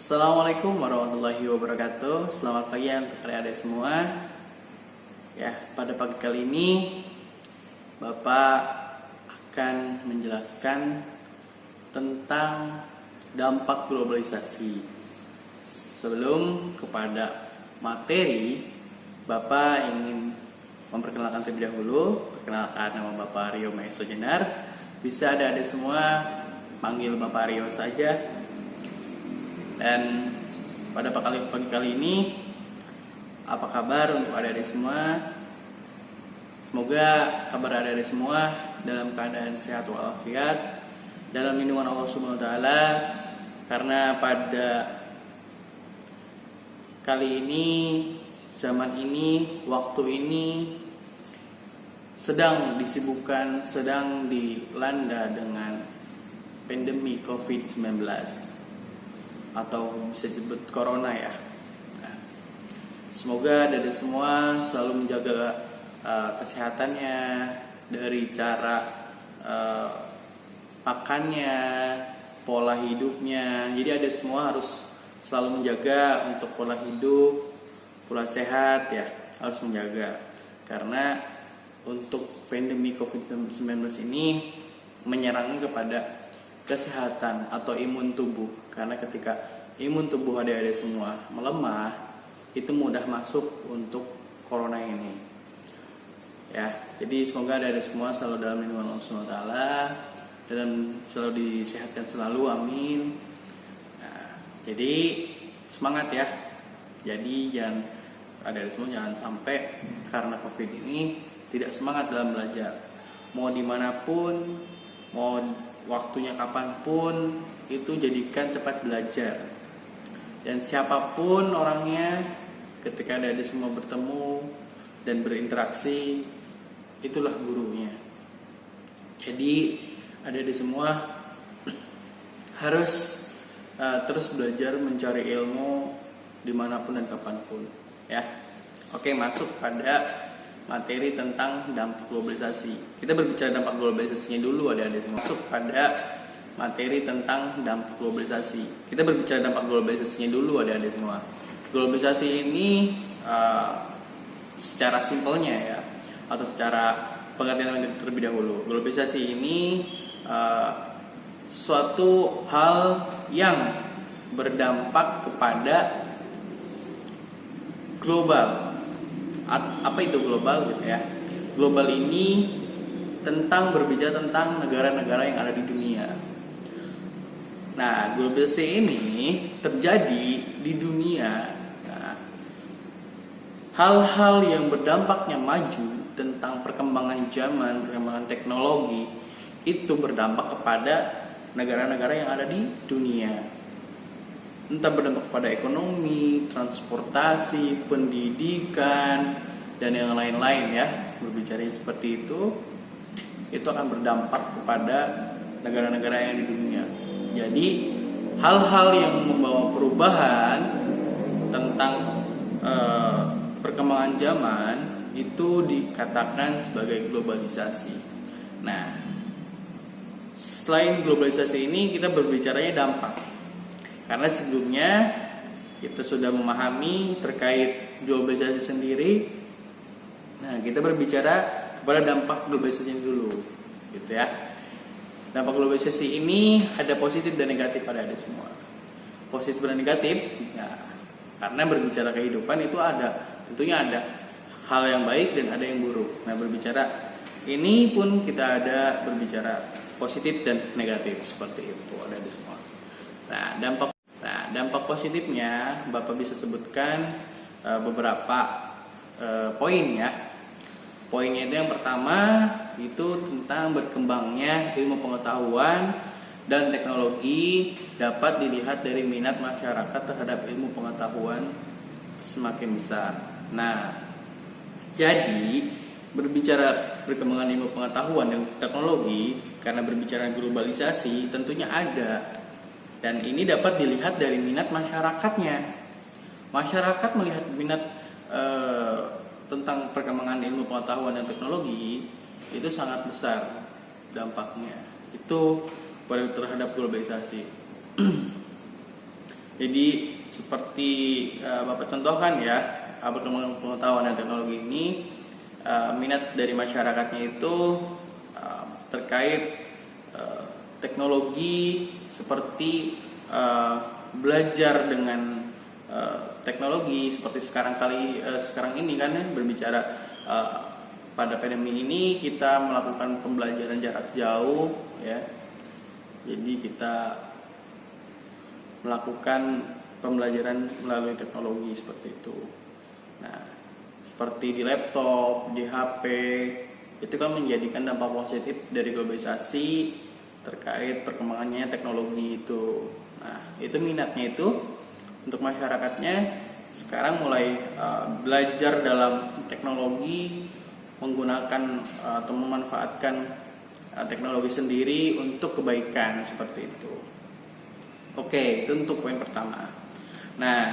Assalamualaikum warahmatullahi wabarakatuh. Selamat pagi untuk adik-adik semua. Ya, pada pagi kali ini Bapak akan menjelaskan tentang dampak globalisasi. Sebelum kepada materi, Bapak ingin memperkenalkan terlebih dahulu. Perkenalkan, nama Bapak Rio Maeso Jenar. Bisa adik-adik semua panggil Bapak Rio saja. Dan pada pagi kali ini, apa kabar untuk adik-adik semua? Semoga kabar adik-adik semua dalam keadaan sehat walafiat, dalam lindungan Allah Subhanahu wa taala. Karena pada kali ini, zaman ini, waktu ini sedang disibukkan, sedang dilanda dengan pandemi COVID-19 atau bisa disebut corona ya. Nah, semoga dari semua selalu menjaga kesehatannya, dari cara makannya, pola hidupnya. Jadi ada semua harus selalu menjaga untuk pola hidup, pola sehat ya, harus menjaga. Karena untuk pandemi COVID-19 ini menyerangnya kepada kesehatan atau imun tubuh. Karena ketika imun tubuh adik-adik semua melemah, itu mudah masuk untuk corona ini. Ya, jadi semoga adik-adik semua selalu dalam lindungan Allah Subhanahu wa taala dan selalu disehatkan selalu, amin. Nah, jadi semangat ya. Jadi jangan adik-adik semua jangan sampai karena Covid ini tidak semangat dalam belajar. Mau dimanapun, mau waktunya kapanpun, itu jadikan tempat belajar. Dan siapapun orangnya, ketika ada semua bertemu dan berinteraksi, itulah gurunya. Jadi ada semua harus terus belajar, mencari ilmu dimanapun dan kapanpun ya. Oke, masuk pada materi tentang dampak globalisasi. Kita berbicara dampak globalisasinya dulu adik-adik semua. Masuk pada materi tentang dampak globalisasi. Kita berbicara dampak globalisasinya dulu adik-adik semua. Globalisasi ini secara simpelnya ya, atau secara pengertian terlebih dahulu. Globalisasi ini suatu hal yang berdampak kepada global. Apa itu global gitu ya? Global ini berbicara tentang negara-negara yang ada di dunia. Nah, globalisasi ini terjadi di dunia. Nah, hal-hal yang berdampaknya maju tentang perkembangan zaman, perkembangan teknologi itu berdampak kepada negara-negara yang ada di dunia. Entah berdampak pada ekonomi, transportasi, pendidikan, dan yang lain-lain ya. Berbicara seperti itu akan berdampak kepada negara-negara yang di dunia. Jadi hal-hal yang membawa perubahan tentang perkembangan zaman itu dikatakan sebagai globalisasi. Nah, selain globalisasi ini kita berbicaranya dampak. Karena sebelumnya kita sudah memahami terkait globalisasi sendiri. Nah, kita berbicara kepada dampak globalisasi dulu, gitu ya. Dampak globalisasi ini ada positif dan negatif pada adik semua. Positif dan negatif, ya, karena berbicara kehidupan itu tentunya ada hal yang baik dan ada yang buruk. Nah, berbicara ini pun kita ada berbicara positif dan negatif seperti itu ada di semua. Nah, dampak positifnya Bapak bisa sebutkan beberapa poin ya. Poinnya itu yang pertama itu tentang berkembangnya ilmu pengetahuan dan teknologi dapat dilihat dari minat masyarakat terhadap ilmu pengetahuan semakin besar. Nah, jadi berbicara perkembangan ilmu pengetahuan dan teknologi karena berbicara globalisasi tentunya ada. Dan ini dapat dilihat dari minat masyarakatnya. Masyarakat melihat minat tentang perkembangan ilmu pengetahuan dan teknologi itu sangat besar dampaknya. Itu terhadap globalisasi. Jadi seperti Bapak contohkan ya, perkembangan pengetahuan dan teknologi ini, minat dari masyarakatnya itu terkait teknologi seperti belajar dengan teknologi seperti sekarang ini kan ya, berbicara pada pandemi ini kita melakukan pembelajaran jarak jauh ya. Jadi kita melakukan pembelajaran melalui teknologi seperti itu. Nah, seperti di laptop, di HP, itu kan menjadikan dampak positif dari globalisasi terkait perkembangannya teknologi itu. Nah, itu minatnya itu untuk masyarakatnya sekarang mulai belajar dalam teknologi, menggunakan atau memanfaatkan teknologi sendiri untuk kebaikan seperti itu. Oke, itu untuk poin pertama. Nah,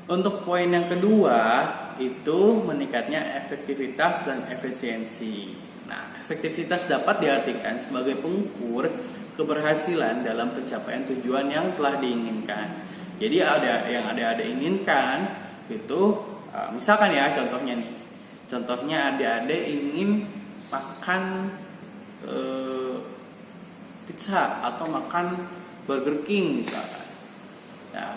untuk poin yang kedua itu meningkatnya efektivitas dan efisiensi. Nah, efektivitas dapat diartikan sebagai pengukur keberhasilan dalam pencapaian tujuan yang telah diinginkan. Jadi ada yang ada inginkan itu, misalkan ya contohnya nih. Contohnya adik-adik ingin makan pizza atau makan Burger King misalkan. Nah,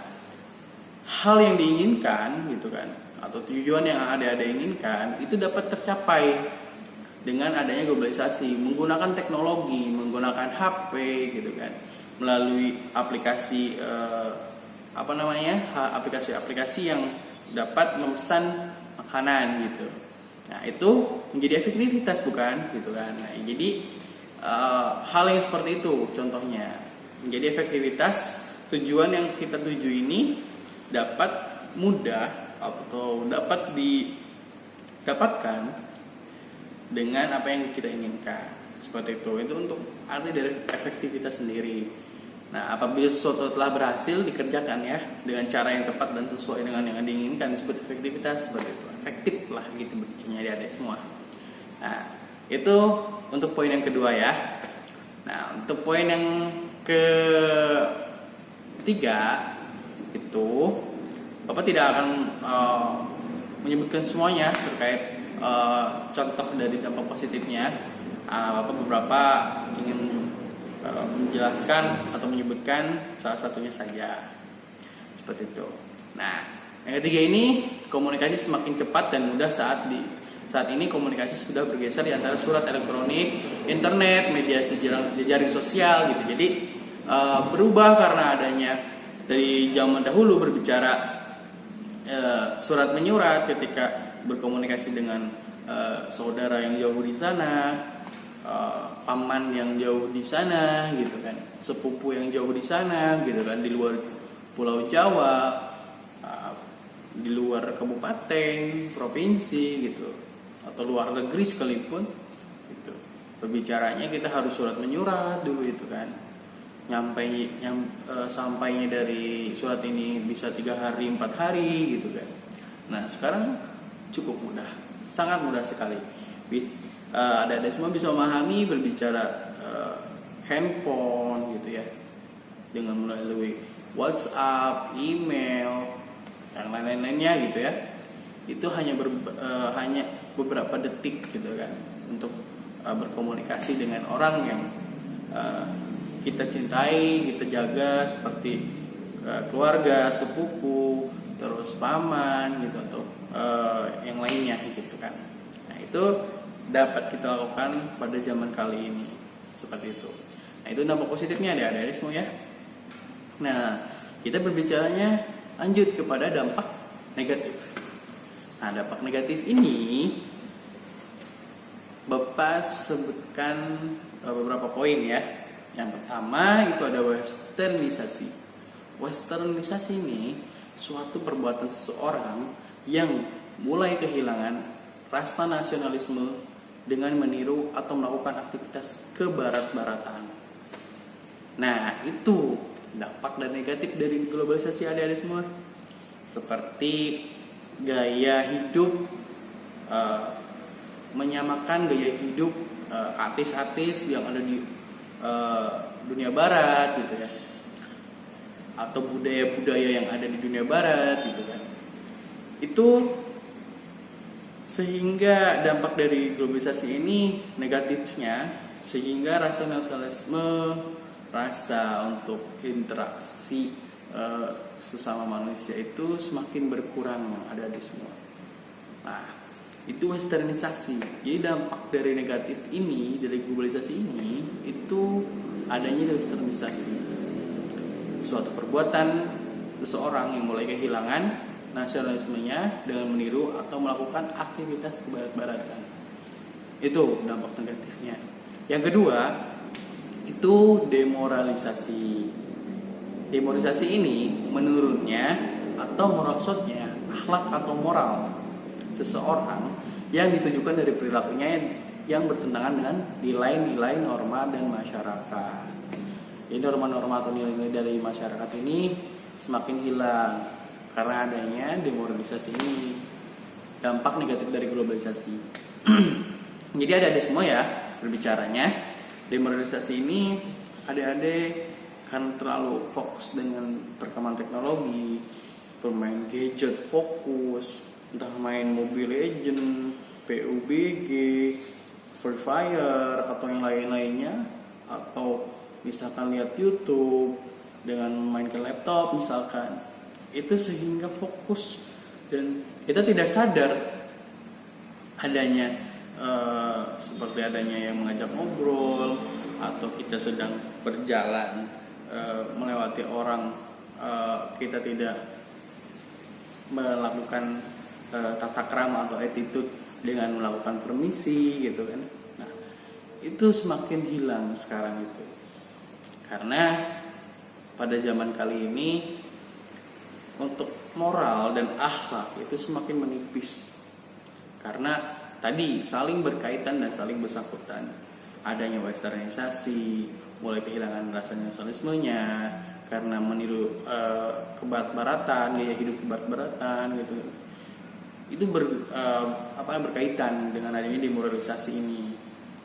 hal yang diinginkan gitu kan, atau tujuan yang ada inginkan itu dapat tercapai dengan adanya globalisasi, menggunakan teknologi, menggunakan HP gitu kan, melalui aplikasi aplikasi-aplikasi yang dapat memesan makanan gitu. Nah, itu menjadi efektivitas bukan gitu kan. Nah, jadi hal yang seperti itu contohnya menjadi efektivitas, tujuan yang kita tuju ini dapat mudah atau dapat didapatkan dengan apa yang kita inginkan. Seperti itu untuk arti dari efektivitas sendiri. Nah, apabila sesuatu telah berhasil dikerjakan ya dengan cara yang tepat dan sesuai dengan yang diinginkan, disebut efektivitas. Seperti itu, efektif lah gitu bacanya adik-adik semua. Nah, itu untuk poin yang kedua ya. Nah, untuk poin yang ketiga itu Bapak tidak akan menyebutkan semuanya terkait contoh dari dampak positifnya. Bapak beberapa ingin menjelaskan atau menyebutkan salah satunya saja seperti itu. Nah, yang ketiga ini komunikasi semakin cepat dan mudah saat ini komunikasi sudah bergeser di antara surat elektronik, internet, media jejaring sosial gitu. Jadi berubah karena adanya dari zaman dahulu berbicara surat menyurat ketika berkomunikasi dengan saudara yang jauh di sana, paman yang jauh di sana gitu kan, sepupu yang jauh di sana gitu kan, di luar Pulau Jawa, di luar kabupaten, provinsi gitu, atau luar negeri sekalipun gitu. Berbicaranya kita harus surat menyurat dulu itu kan. Sampainya dari surat ini bisa 3 hari 4 hari gitu kan. Nah, sekarang cukup mudah, sangat mudah sekali. Ada semua bisa memahami berbicara handphone gitu ya, dengan melalui WhatsApp, email, yang lain-lainnya gitu ya. Itu hanya beberapa detik gitu kan untuk berkomunikasi dengan orang yang kita cintai, kita jaga, seperti keluarga, sepupu, terus paman gitu, atau yang lainnya gitu kan. Nah, itu dapat kita lakukan pada zaman kali ini seperti itu. Nah, itu dampak positifnya ada semua ya. Nah, kita berbicaranya lanjut kepada dampak negatif. Nah, dampak negatif ini Bapak sebutkan beberapa poin ya. Yang pertama itu ada westernisasi. Westernisasi ini suatu perbuatan seseorang yang mulai kehilangan rasa nasionalisme dengan meniru atau melakukan aktivitas kebarat-baratan. Nah, itu dampak dan negatif dari globalisasi adik-adik semua. Seperti gaya hidup, menyamakan gaya hidup artis-artis yang ada di dunia barat gitu ya. atau budaya-budaya yang ada di dunia barat gitu kan. Itu sehingga dampak dari globalisasi ini negatifnya, sehingga rasa nasionalisme, rasa untuk interaksi sesama manusia itu semakin berkurang ada di semua. Nah, itu westernisasi. Jadi dampak dari negatif ini, dari globalisasi ini, itu adanya westernisasi. Suatu perbuatan seseorang yang mulai kehilangan nasionalismenya dengan meniru atau melakukan aktivitas kebarat-baratan. Itu dampak negatifnya. Yang kedua, itu demoralisasi. Demoralisasi ini menurunnya atau merosotnya akhlak atau moral seseorang yang ditujukan dari perilakunya yang bertentangan dengan nilai-nilai norma dan masyarakat. Jadi norma-norma atau nilai-nilai dari masyarakat ini semakin hilang karena adanya demoralisasi ini. Dampak negatif dari globalisasi. Jadi adik-adik semua ya berbicaranya, demoralisasi ini adik-adik karena terlalu fokus dengan perkembangan teknologi, bermain gadget fokus, entah main Mobile Legend, PUBG, Free Fire atau yang lain-lainnya, atau misalkan lihat YouTube dengan main ke laptop misalkan, itu sehingga fokus dan kita tidak sadar adanya seperti adanya yang mengajak ngobrol atau kita sedang berjalan melewati orang, kita tidak melakukan tata krama atau attitude dengan melakukan permisi gitu kan. Nah, itu semakin hilang sekarang itu. Karena pada zaman kali ini untuk moral dan akhlak itu semakin menipis. Karena tadi saling berkaitan dan saling bersangkutan. Adanya westernisasi, mulai kehilangan rasa nasionalismenya karena meniru kebarat-baratan, gaya hidup kebarat-baratan gitu. Itu berkaitan dengan adanya demoralisasi ini.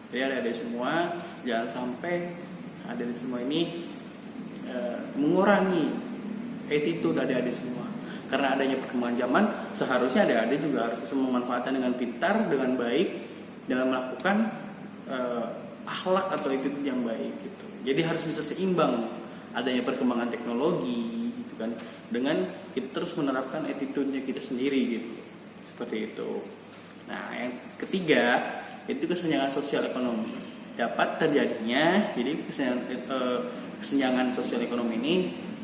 Jadi adik-adik semua jangan sampai adik-adik semua ini mengurangi attitude adik-adik semua. Karena adanya perkembangan zaman, seharusnya adik-adik juga harus bisa memanfaatkan dengan pintar, dengan baik, dalam melakukan akhlak atau attitude yang baik gitu. Jadi harus bisa seimbang adanya perkembangan teknologi gitu kan, dengan kita terus menerapkan attitude-nya kita sendiri gitu. Seperti itu. Nah, yang ketiga itu kesenjangan sosial ekonomi. Dapat terjadinya, jadi kesenjangan sosial ekonomi ini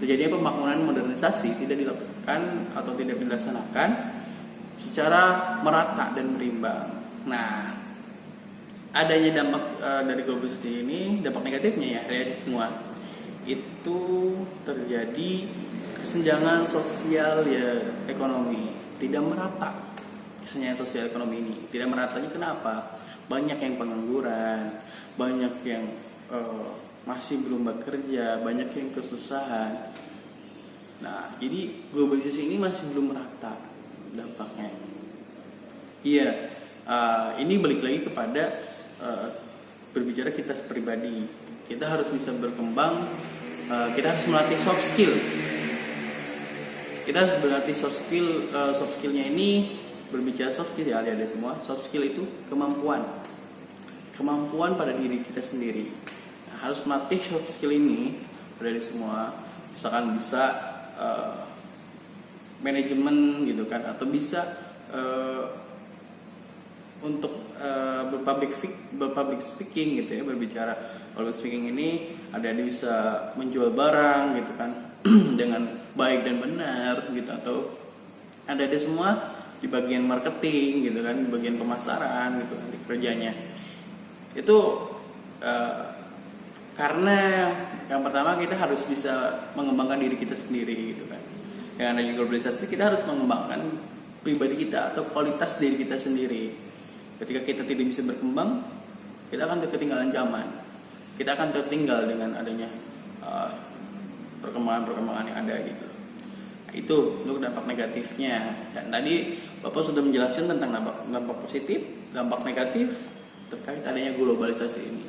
terjadinya pembangunan modernisasi tidak dilakukan atau tidak dilaksanakan secara merata dan berimbang. Nah, adanya dampak dari globalisasi ini, dampak negatifnya ya dari semua itu terjadi kesenjangan sosial ya ekonomi tidak merata. Kesenjangan sosial ekonomi ini tidak meratanya kenapa? Banyak yang pengangguran, banyak yang masih belum bekerja, banyak yang kesusahan. Nah, jadi globalisasi ini masih belum merata dampaknya. Iya, ini balik lagi kepada berbicara kita pribadi. Kita harus bisa berkembang, kita harus melatih soft skill. Kita harus berlatih soft skill. Soft skillnya ini berbicara soft skill ya adik-adik semua. Soft skill itu kemampuan pada diri kita sendiri. Nah, harus melatih soft skill ini adik-adik semua. Misalkan bisa manajemen gitu kan, atau bisa untuk berpublic speaking gitu ya, berbicara public speaking ini adik-adik bisa menjual barang gitu kan dengan baik dan benar gitu, atau adik-adik semua di bagian marketing gitu kan, di bagian pemasaran gitu kan, di kerjanya itu karena yang pertama kita harus bisa mengembangkan diri kita sendiri gitu kan. Dengan adanya globalisasi kita harus mengembangkan pribadi kita atau kualitas diri kita sendiri. Ketika kita tidak bisa berkembang, kita akan ketinggalan zaman. Kita akan tertinggal dengan adanya perkembangan-perkembangan yang ada gitu. Nah, itu untuk dampak negatifnya. Dan tadi Bapak sudah menjelaskan tentang dampak positif, dampak negatif terkait adanya globalisasi ini.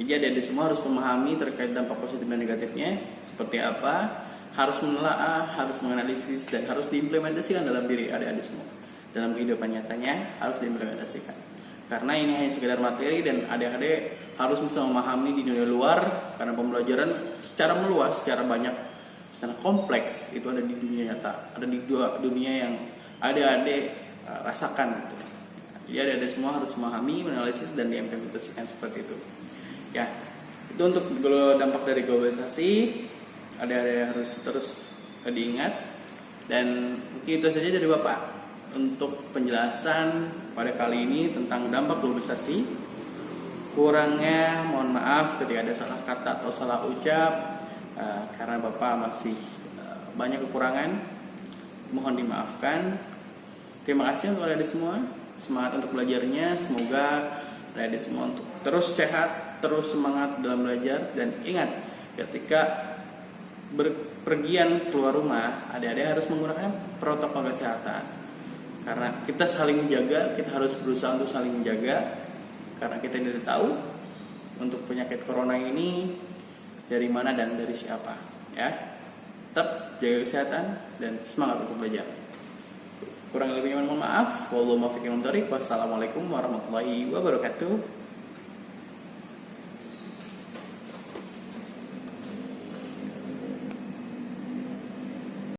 Jadi adik-adik semua harus memahami terkait dampak positif dan negatifnya seperti apa. harus menelaah, harus menganalisis, dan harus diimplementasikan dalam diri adik-adik semua. Dalam kehidupan nyatanya harus diimplementasikan. Karena ini hanya sekedar materi dan adik-adik harus bisa memahami di dunia luar, karena pembelajaran secara meluas, secara banyak, secara kompleks itu ada di dunia nyata, ada di dunia yang adik-adik rasakan gitu. Jadi adik-adik semua harus memahami, menganalisis, dan diimplementasikan seperti itu. Ya, itu untuk dampak dari globalisasi. Ada harus terus diingat. Dan mungkin itu saja dari Bapak untuk penjelasan pada kali ini tentang dampak globalisasi. Kurangnya mohon maaf ketika ada salah kata atau salah ucap, karena Bapak masih banyak kekurangan, mohon dimaafkan. Terima kasih untuk adik semua, semangat untuk belajarnya. Semoga adik semua untuk terus sehat, terus semangat dalam belajar. Dan ingat, ketika berpergian keluar rumah, adik-adik harus menggunakan protokol kesehatan. Karena kita saling menjaga, kita harus berusaha untuk saling menjaga. Karena kita tidak tahu untuk penyakit corona ini dari mana dan dari siapa. Ya, tetap jaga kesehatan dan semangat untuk belajar. Kurang lebihnya mohon maaf. Wassalamualaikum warahmatullahi wabarakatuh.